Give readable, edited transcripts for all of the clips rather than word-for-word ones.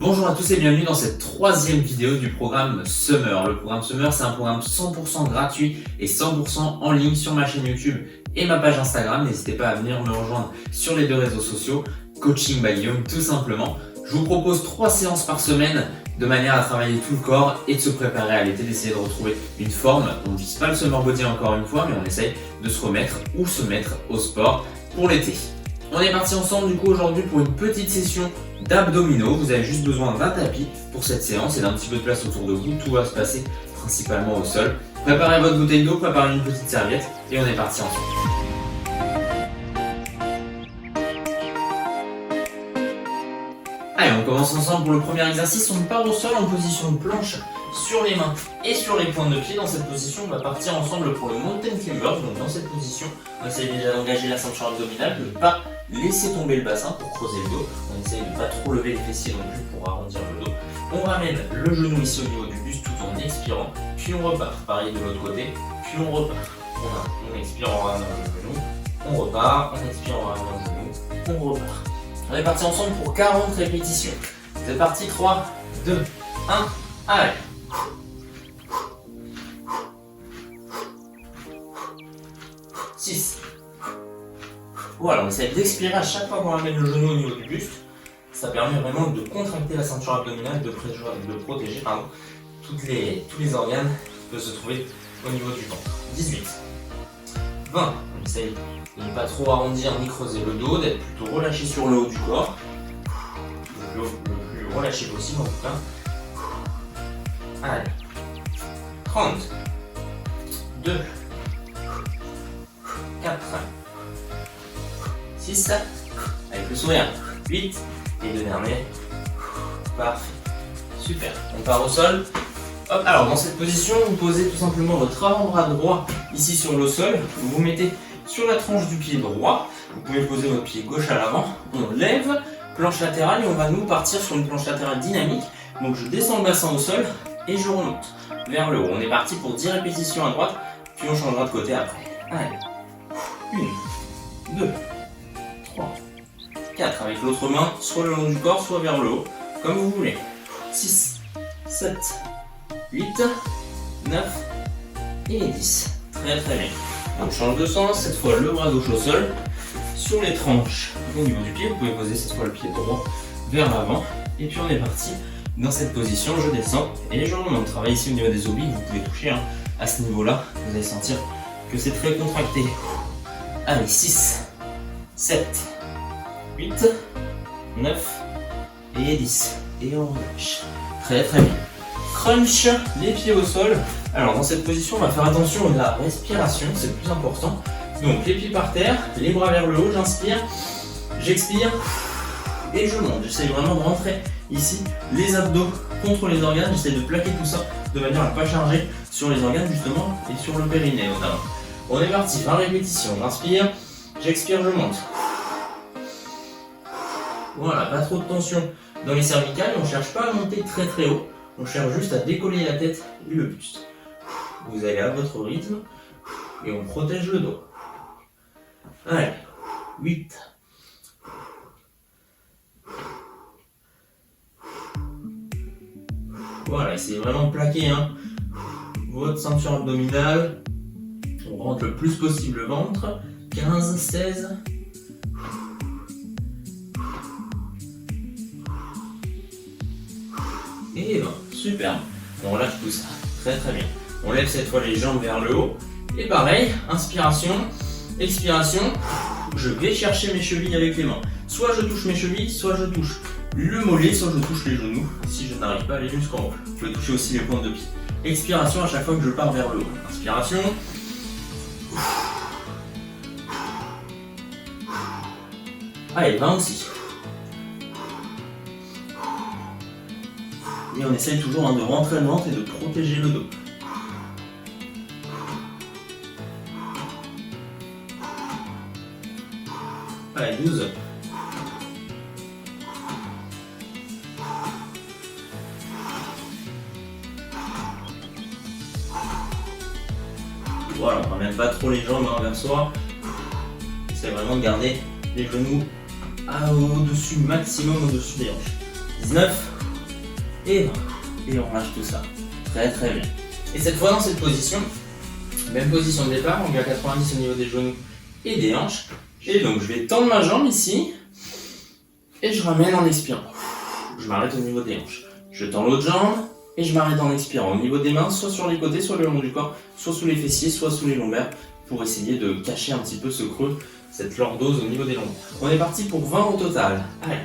Bonjour à tous et bienvenue dans cette troisième vidéo du programme Summer. Le programme Summer, c'est un programme 100% gratuit et 100% en ligne sur ma chaîne YouTube et ma page Instagram. N'hésitez pas à venir me rejoindre sur les deux réseaux sociaux, Coaching by Guillaume tout simplement. Je vous propose 3 séances par semaine de manière à travailler tout le corps et de se préparer à l'été, d'essayer de retrouver une forme. On ne vise pas le Summer Body encore une fois, mais on essaye de se remettre ou se mettre au sport pour l'été. On est parti ensemble du coup aujourd'hui pour une petite session d'abdominaux. Vous avez juste besoin d'un tapis pour cette séance et d'un petit peu de place autour de vous. Tout va se passer principalement au sol. Préparez votre bouteille d'eau, préparez une petite serviette et on est parti ensemble. Allez, on commence ensemble pour le premier exercice. On part au sol en position de planche sur les mains et sur les pointes de pied. Dans cette position, on va partir ensemble pour le Mountain Climbers. Donc dans cette position, on essaie déjà d'engager la ceinture abdominale, de ne pas laisser tomber le bassin pour creuser le dos. On essaie de ne pas trop lever les fessiers non plus pour arrondir le dos. On ramène le genou ici au niveau du buste tout en expirant, puis on repart. Pareil de l'autre côté, puis on repart. On expire en ramenant le genou, on repart, on expire en ramenant le genou, on repart. On est parti ensemble pour 40 répétitions. C'est parti, 3, 2, 1, allez. 6. Voilà, on essaie d'expirer à chaque fois qu'on ramène le genou au niveau du buste. Ça permet vraiment de contracter la ceinture abdominale, de protéger tous les organes qui peuvent se trouver au niveau du ventre. 18. 20. On essaye de ne pas trop arrondir ni creuser le dos, d'être plutôt relâché sur le haut du corps. Le plus relâché possible en tout cas. Allez. 30. 2. 4. 6, avec le sourire, 8, et le dernier, parfait, super, on part au sol. Hop. Alors dans cette position, vous posez tout simplement votre avant-bras droit ici sur le sol, vous vous mettez sur la tranche du pied droit, vous pouvez poser votre pied gauche à l'avant, on lève, planche latérale et on va nous partir sur une planche latérale dynamique, donc je descends le bassin au sol et je remonte vers le haut. On est parti pour 10 répétitions à droite, puis on changera de côté après. Allez, 1, 2, 3, 4 avec l'autre main, soit le long du corps, soit vers le haut, comme vous voulez. 6, 7, 8, 9 et 10. Très très bien. On change de sens, cette fois le bras gauche au sol, sur les tranches au niveau du pied. Vous pouvez poser cette fois le pied droit vers l'avant. Et puis on est parti dans cette position, je descends et je remonte. Travaille ici au niveau des obliques, vous pouvez toucher à ce niveau-là. Vous allez sentir que c'est très contracté. Allez, 6, 7, 8, 9 et 10. Et on relâche. Très très bien. Crunch, les pieds au sol. Alors dans cette position, on va faire attention à la respiration, c'est le plus important. Donc les pieds par terre, les bras vers le haut, j'inspire, j'expire et je monte. J'essaie vraiment de rentrer ici les abdos contre les organes. J'essaie de plaquer tout ça de manière à ne pas charger sur les organes justement et sur le périnée notamment. On est parti, 20 répétitions. J'inspire, j'expire, je monte. Voilà, pas trop de tension dans les cervicales. On ne cherche pas à monter très très haut. On cherche juste à décoller la tête et le buste. Vous allez à votre rythme et on protège le dos. Allez, 8. Voilà, essayez vraiment de plaquer votre ceinture abdominale. On rentre le plus possible le ventre. 15, 16. Et 20. Super. On relâche tout ça. Très très bien. On lève cette fois les jambes vers le haut. Et pareil, inspiration, expiration. Je vais chercher mes chevilles avec les mains. Soit je touche mes chevilles, soit je touche le mollet, soit je touche les genoux. Si je n'arrive pas à aller jusqu'en haut. Je vais toucher aussi les pointes de pied. Expiration à chaque fois que je pars vers le haut. Inspiration. Allez, 20 aussi. Et on essaye toujours de rentrer le ventre et de protéger le dos. Allez, 12. Voilà, on ne ramène pas trop les jambes vers soi. C'est vraiment de garder les genoux au-dessus, maximum au-dessus des hanches. 19. et 20. Et on relâche tout ça. Très très bien. Et cette fois dans cette position, même position de départ, on met à 90 au niveau des genoux et des hanches. Et donc je vais tendre ma jambe ici, et je ramène en expirant. Je m'arrête au niveau des hanches. Je tends l'autre jambe, et je m'arrête en expirant. Au niveau des mains, soit sur les côtés, soit le long du corps, soit sous les fessiers, soit sous les lombaires, pour essayer de cacher un petit peu ce creux, cette lordose au niveau des lombaires. On est parti pour 20 au total. Allez.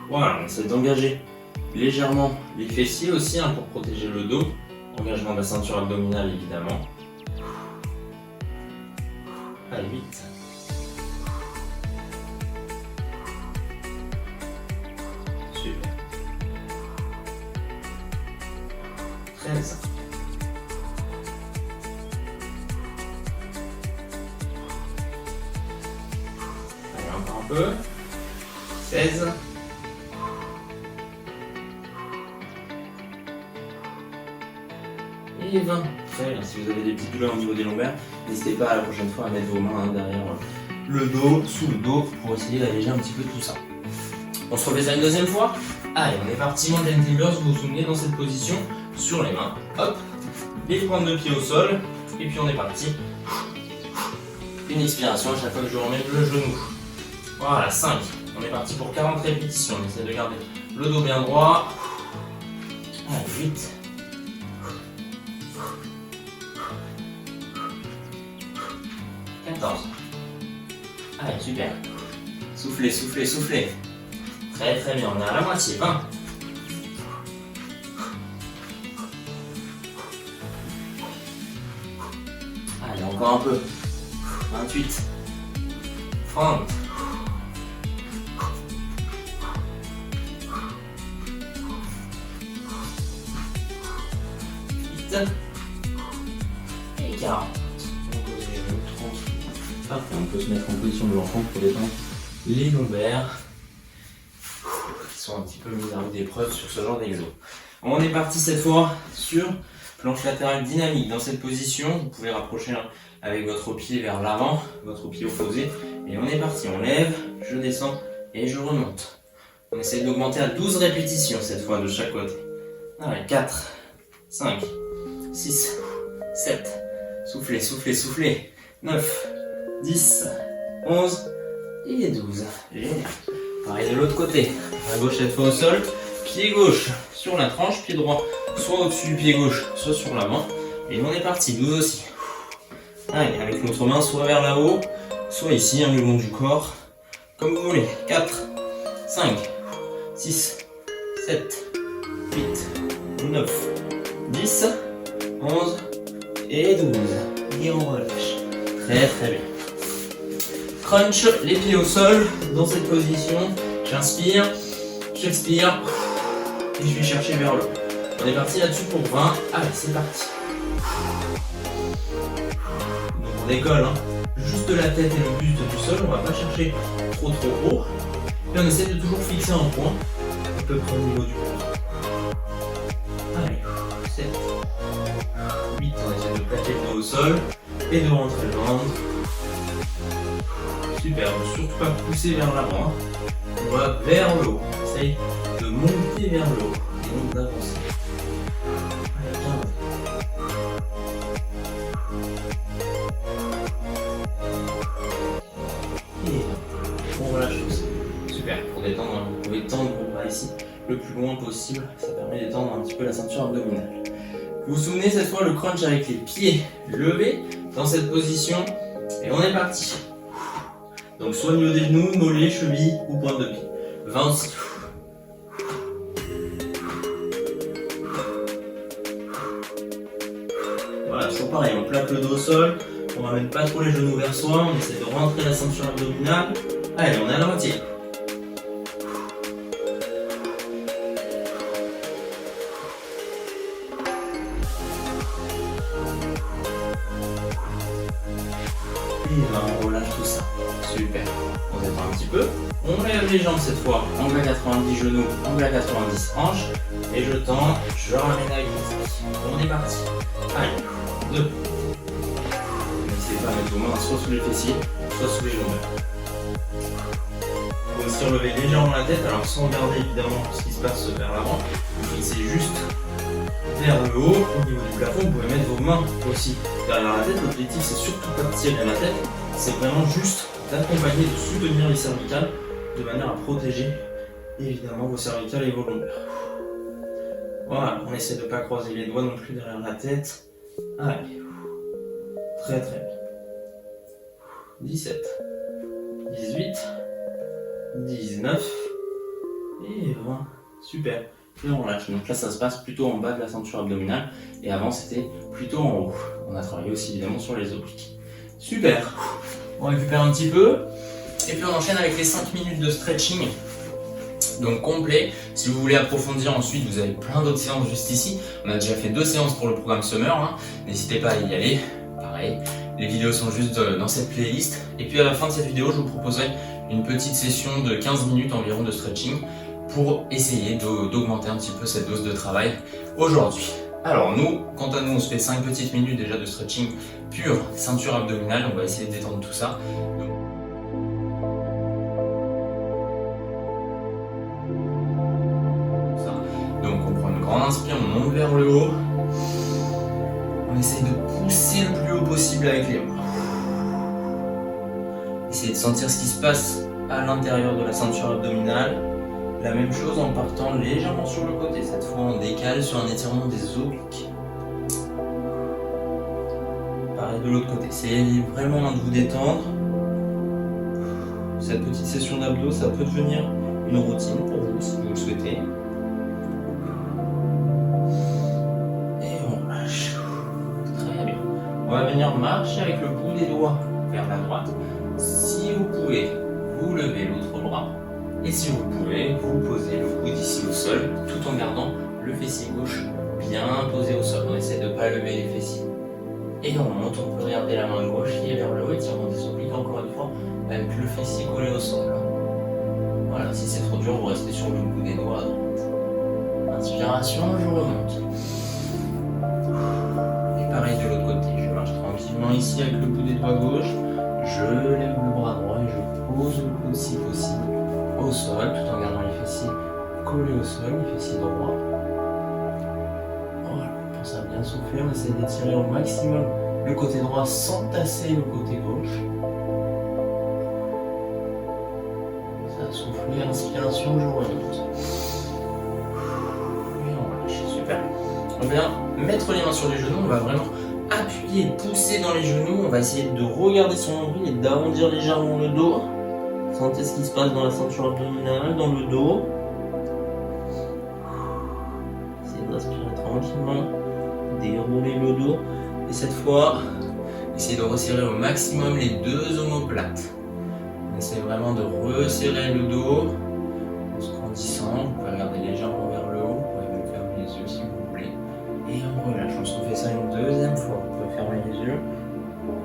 Voilà, on essaie d'engager légèrement les fessiers aussi hein, pour protéger le dos. Engagement de la ceinture abdominale évidemment. Allez, vite. Super. 13. Allez, encore un peu. 16. Et 20. Très bien. Si vous avez des petites douleurs au niveau des lombaires, n'hésitez pas à la prochaine fois à mettre vos mains derrière le dos, sous le dos, pour essayer d'alléger un petit peu tout ça. On se refait ça une deuxième fois. Allez, on est parti. Mountain Timbers, vous vous souvenez, dans cette position, sur les mains. Hop, les pointes de pied au sol. Et puis on est parti. Une expiration à chaque fois que je remets le genou. Voilà, 5. On est parti pour 40 répétitions. On essaie de garder le dos bien droit. Allez, 8. 14. Allez, super. Soufflez, soufflez, soufflez. Très très bien, on est à la moitié. 20. Allez, encore un peu. 28. 30. 8. Et 40. Parfait, on peut se mettre en position de l'enfant pour détendre les lombaires qui sont un petit peu mis à rude épreuve sur ce genre d'exo. On est parti cette fois sur planche latérale dynamique. Dans cette position, vous pouvez rapprocher avec votre pied vers l'avant, votre pied opposé. Et on est parti, on lève, je descends et je remonte. On essaie d'augmenter à 12 répétitions cette fois de chaque côté. Allez, 4, 5, 6, 7, soufflez, soufflez, soufflez, 9, 10, 11 et 12. Génial. Pareil de l'autre côté. À gauche cette fois au sol. Pied gauche sur la tranche, pied droit soit au-dessus du pied gauche, soit sur l'avant. Et on est parti, 12 aussi. Allez, avec notre main soit vers là-haut, soit ici, le long du corps. Comme vous voulez. 4, 5, 6, 7, 8, 9, 10, 11 et 12. Et on relâche. Très très bien. Crunch, les pieds au sol, dans cette position. J'inspire, j'expire, et je vais chercher vers le haut. On est parti là-dessus pour 20. Allez, c'est parti. Donc on décolle, hein. Juste la tête et le buste du sol, on va pas chercher trop haut. Et on essaie de toujours fixer un point, à peu près au niveau du corps. Allez, 7, 8, on essaie de plaquer le dos au sol et de rentrer le ventre. Super, ne surtout pas pousser vers l'avant. On va vers le haut. On essaye de monter vers le haut et donc d'avancer. Allez, 15. Et on relâche tout ça. Super, pour détendre, vous pouvez tendre vos bras ici le plus loin possible. Ça permet d'étendre un petit peu la ceinture abdominale. Vous vous souvenez cette fois le crunch avec les pieds levés dans cette position. Et on est parti. Donc soit au niveau des genoux, mollets, chevilles ou pointe de pied. 20 aussi. Voilà, toujours pareil, on plaque le dos au sol, on ramène pas trop les genoux vers soi, on essaie de rentrer la ceinture abdominale. Allez, on est à la moitié. Et là, on relâche tout ça. Super. On détend un petit peu. On lève les jambes cette fois. Angle à 90 genoux, angle à 90 hanches. Et je tends, je ramène avec mon sac. On est parti. Allez, 2. N'hésitez pas à mettre vos mains soit sous les fessiers, soit sous les jambes. aussi relever légèrement la tête, alors sans regarder évidemment ce qui se passe vers l'avant. Fixez juste vers le haut, au niveau du plafond. Vous pouvez mettre vos mains aussi derrière la tête. L'objectif, c'est surtout pas de tirer la tête, c'est vraiment juste d'accompagner, de soutenir les cervicales de manière à protéger évidemment vos cervicales et vos lombaires. Voilà, on essaie de ne pas croiser les doigts non plus derrière la tête. Allez, très très bien. 17, 18, 19 et 20. Super. Et on relâche. Donc là, ça se passe plutôt en bas de la ceinture abdominale et avant, c'était plutôt en haut. On a travaillé aussi évidemment sur les obliques. Super. On récupère un petit peu et puis on enchaîne avec les 5 minutes de stretching. Donc complet. Si vous voulez approfondir ensuite, vous avez plein d'autres séances juste ici. On a déjà fait 2 séances pour le programme Summer. Hein. N'hésitez pas à y aller. Pareil, les vidéos sont juste dans cette playlist. Et puis à la fin de cette vidéo, je vous proposerai une petite session de 15 minutes environ de stretching pour essayer d'augmenter un petit peu cette dose de travail aujourd'hui. Alors nous, quant à nous, on se fait 5 petites minutes déjà de stretching pur, ceinture abdominale. On va essayer de détendre tout ça. Donc on prend une grande inspire, on monte vers le haut. On essaye de pousser le plus haut possible avec les bras. Essayez de sentir ce qui se passe à l'intérieur de la ceinture abdominale. La même chose en partant légèrement sur le côté. Cette fois on décale sur un étirement des obliques. Pareil de l'autre côté. Essayez vraiment de vous détendre. Cette petite session d'abdos, ça peut devenir une routine pour vous si vous le souhaitez. On va venir marcher avec le bout des doigts vers la droite. Si vous pouvez, vous levez l'autre bras. Et si vous pouvez, vous posez le coude ici au sol, tout en gardant le fessier gauche bien posé au sol. On essaie de ne pas lever les fessiers. Et on monte, on peut regarder la main gauche qui est vers le haut, étirement des obliques encore une fois, avec le fessier collé au sol. Voilà, si c'est trop dur, vous restez sur le bout des doigts à droite. Inspiration, je remonte. Et pareil de l'autre côté. Tranquillement ici avec le bout des doigts gauche, je lève le bras droit et je pose le coude si possible au sol tout en gardant les fessiers collés au sol, les fessiers droits. Voilà, on pense à bien souffler, on essaie d'étirer au maximum le côté droit sans tasser le côté gauche. Ça a soufflé, inspiration, je remonte. Et on relâche, super. On vient mettre les mains sur les genoux, on va vraiment appuyer, pousser dans les genoux, on va essayer de regarder son nombril et d'arrondir légèrement le dos. Sentez ce qui se passe dans la ceinture abdominale, dans le dos. Essayez de respirer tranquillement, dérouler le dos. Et cette fois, essayez de resserrer au maximum les 2 omoplates. On essaie vraiment de resserrer le dos en se grandissant. Vous pouvez regarder légèrement vers le haut, vous pouvez même fermer les yeux si vous voulez. Et on relâche, on se refait ça une 2e fois. Vous pouvez fermer les yeux.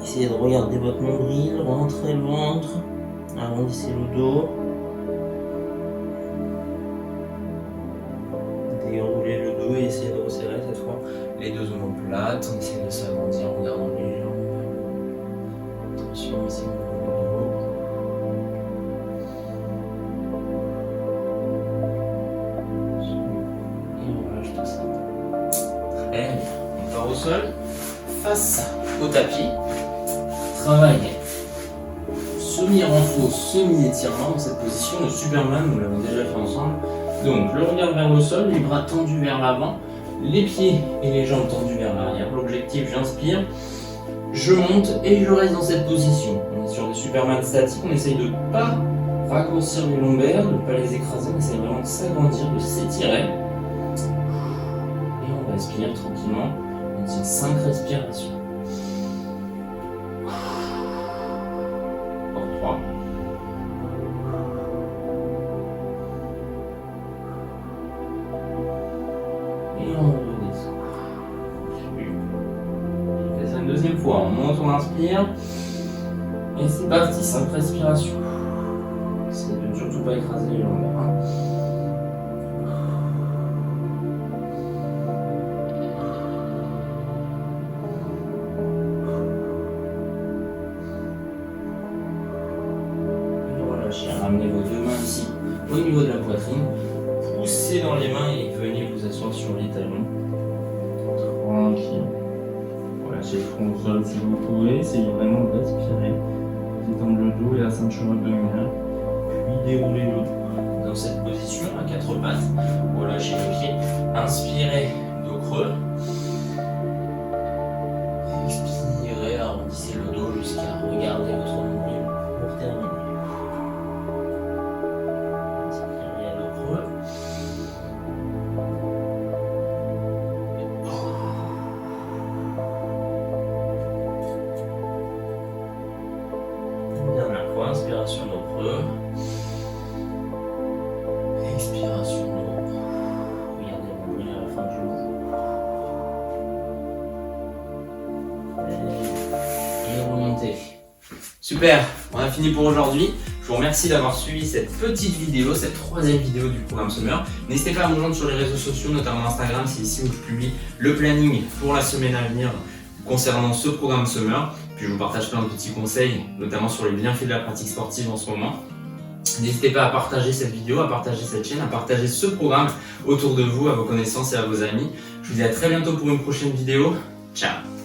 Essayez de regarder votre nombril, rentrez le ventre, arrondissez le dos. Déroulez le dos et essayez de resserrer cette fois les 2 omoplates. On essaie de s'agrandir en gardant légèrement vers le haut. Attention ici, on ouvre le dos. Et on relâche tout ça. Très bien. On part au sol, face au tapis. Travail semi-renfort, semi-étirement dans cette position de Superman, nous l'avons déjà fait ensemble. Donc le regard vers le sol, les bras tendus vers l'avant, les pieds et les jambes tendus vers l'arrière. L'objectif, j'inspire, je monte et je reste dans cette position. On est sur des Superman statiques, on essaye de ne pas raccourcir les lombaires, de ne pas les écraser, on essaye vraiment de s'agrandir, de s'étirer. Et on respire tranquillement, on tient 5 respirations. Encore 3. Et on redescend. On fait ça une 2e fois. On monte, on inspire. Et c'est parti, 5 respirations. Essayez de ne surtout pas écraser les lombaires. relâchez. Ramenez vos deux mains ici au niveau de la poitrine. Poussez dans les mains et venez vous asseoir sur les talons. Tranquille. Relâchez le front au sol si vous pouvez. Essayez vraiment d'aspirer. Détendre le dos et la ceinture abdominale. Puis déroulez le dos. Dans cette position, à quatre pattes, relâchez les pieds. Inspirez, dos creux. Expirez, arrondissez le dos jusqu'à regarder votre nombril pour terminer. Inspirez, dos creux. Dernière fois, inspiration, dos creux. Expiration, dos creux. Regardez le nombril à la fin du mouvement. Et remontez. Super, on a fini pour aujourd'hui. Je vous remercie d'avoir suivi cette petite vidéo, cette troisième vidéo du programme Summer. N'hésitez pas à me rejoindre sur les réseaux sociaux, notamment Instagram, c'est ici où je publie le planning pour la semaine à venir concernant ce programme Summer. Puis je vous partage plein de petits conseils, notamment sur les bienfaits de la pratique sportive en ce moment. N'hésitez pas à partager cette vidéo, à partager cette chaîne, à partager ce programme autour de vous, à vos connaissances et à vos amis. Je vous dis à très bientôt pour une prochaine vidéo. Ciao!